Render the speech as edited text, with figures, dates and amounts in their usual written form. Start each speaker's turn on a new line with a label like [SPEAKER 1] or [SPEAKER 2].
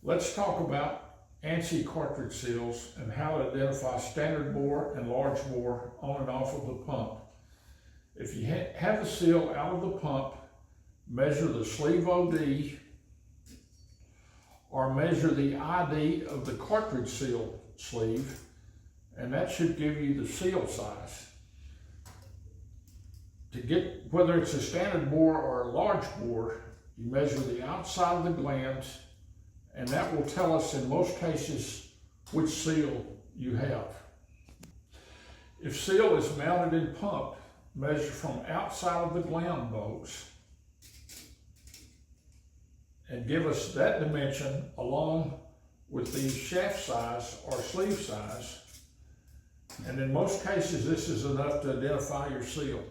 [SPEAKER 1] Let's talk about ANSI cartridge seals and how to identify standard bore and large bore on and off of the pump. If you have the seal out of the pump, measure the sleeve OD or measure the ID of the cartridge seal sleeve, and that should give you the seal size. To get whether it's a standard bore or a large bore, you measure the outside of the glands, and that will tell us in most cases which seal you have. If seal is mounted in pump, measure from outside of the gland bolts and give us that dimension along with the shaft size or sleeve size. And in most cases, this is enough to identify your seal.